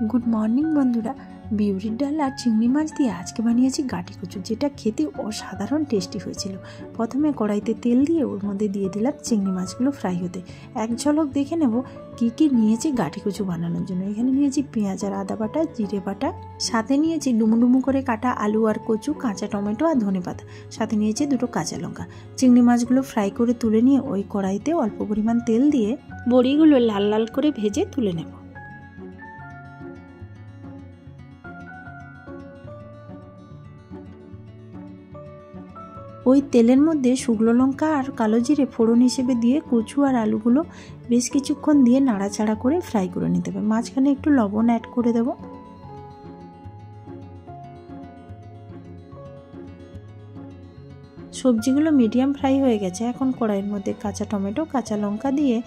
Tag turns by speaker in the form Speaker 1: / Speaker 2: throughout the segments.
Speaker 1: Good morning বন্ধুরা। বিউলির ডাল আর চিংড়ি মাছ দিয়ে আজকে বানিয়েছি গাঁটি কচু, যেটা খেতে অসাধারণ টেস্টি হয়েছিল। প্রথমে কড়াইতে তেল দিয়ে ওর মধ্যে দিয়ে দিলাম চিংড়ি মাছগুলো ফ্রাই হতে। এক ঝলক দেখে নেব কি কি নিয়েছি গাঁটি কচু বানানোর জন্য। এখানে নিয়েছি পেঁয়াজ আর আদা বাটা, জিরে বাটা, সাথে নিয়েছি ডুমু ডুমু করে কাটা আলু আর কচু, কাঁচা টমেটো আর ধনেপাতা, সাথে নিয়েছি 2 কাঁচা লঙ্কা। চিংড়ি মাছগুলো ফ্রাই করে তুলে নিয়ে ওই কড়াইতে অল্প পরিমাণ তেল দিয়ে বড়িগুলো লাল লাল করে ভেজে তুলে নেব। ওই তেলের মধ্যে শুকনো লঙ্কা আর কালো জিরে ফোড়ন হিসেবে দিয়ে কচু আর আলুগুলো বেশ কিছুক্ষণ দিয়ে নাড়াচাড়া করে ফ্রাই করে নিতে হবে। মাঝখানে একটু লবণ অ্যাড করে দেব। সবজিগুলো মিডিয়াম ফ্রাই হয়ে গেছে। এখন কড়াইয়ের মধ্যে কাঁচা টমেটো, কাঁচা লঙ্কা দিয়ে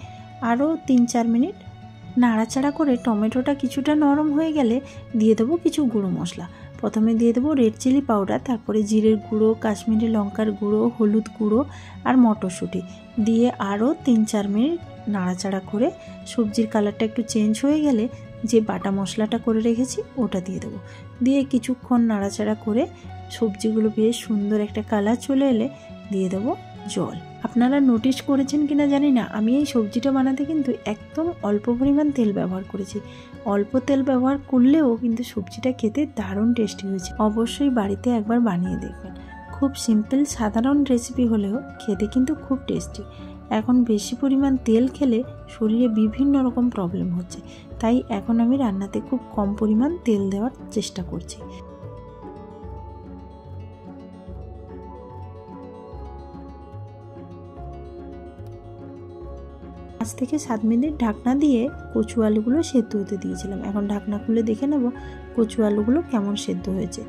Speaker 1: আরও 3-4 মিনিট নাড়াচাড়া করে টমেটোটা কিছুটা নরম হয়ে গেলে দিয়ে দেবো কিছু গুঁড়ো মশলা। প্রথমে দিয়ে দেবো রেড চিলি পাউডার, তারপরে জিরের গুঁড়ো, কাশ্মীরি লঙ্কার গুঁড়ো, হলুদ গুঁড়ো আর মটরশুঁটি দিয়ে আরও 3-4 মিনিট নাড়াচাড়া করে সবজির কালারটা একটু চেঞ্জ হয়ে গেলে যে বাটা মশলাটা করে রেখেছি ওটা দিয়ে দেবো। দিয়ে কিছুক্ষণ নাড়াচাড়া করে সবজিগুলো বেশ সুন্দর একটা কালার চলে এলে দিয়ে দেবো জল। আপনারা নোটিশ করেছেন কিনা জানি না, আমি এই সবজিটা বানাতে কিন্তু একদম অল্প পরিমাণ তেল ব্যবহার করেছি। অল্প তেল ব্যবহার করলেও কিন্তু সবজিটা খেতে দারুণ টেস্টি হয়েছে। অবশ্যই বাড়িতে একবার বানিয়ে দেখবেন। খুব সিম্পল সাধারণ রেসিপি হলেও খেতে কিন্তু খুব টেস্টি। এখন বেশি পরিমাণ তেল খেলে শরীরে বিভিন্ন রকম প্রবলেম হচ্ছে, তাই এখন আমি রান্নাতে খুব কম পরিমাণ তেল দেওয়ার চেষ্টা করছি। পাঁচ থেকে 7 মিনিট ঢাকনা দিয়ে কচু আলুগুলো সেদ্ধ হতে দিয়েছিলাম। এখন ঢাকনা খুলে দেখে নেব কচু আলুগুলো কেমন সেদ্ধ হয়েছে।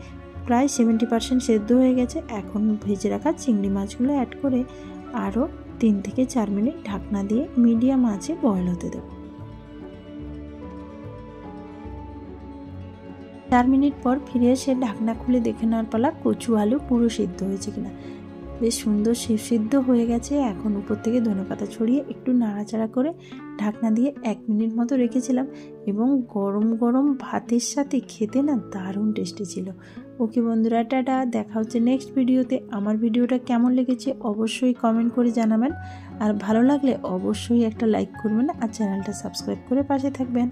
Speaker 1: প্রায় 70% সেদ্ধ হয়ে গেছে। এখন ভেজে রাখা চিংড়ি মাছগুলো অ্যাড করে আরও 3 থেকে 4 মিনিট ঢাকনা দিয়ে মিডিয়াম আঁচে বয়েল হতে দেব। 4 মিনিট পর ফিরে এসে ঢাকনা খুলে দেখে নেওয়ার পালা কচু আলু পুরো সিদ্ধ হয়েছে কিনা। বেশ সুন্দর সিদ্ধ হয়ে গেছে। এখন উপর থেকে ধনেপাতা ছড়িয়ে একটু নাড়াচাড়া করে ঢাকনা দিয়ে 1 মিনিট মতো রেখেছিলাম এবং গরম গরম ভাতের সাথে খেতে না দারুণ টেস্টি ছিল। ওকে বন্ধুরা, টাটা। দেখা হচ্ছে নেক্সট ভিডিওতে। আমার ভিডিওটা কেমন লেগেছে অবশ্যই কমেন্ট করে জানাবেন, আর ভালো লাগলে অবশ্যই একটা লাইক করবেন আর চ্যানেলটা সাবস্ক্রাইব করে পাশে থাকবেন।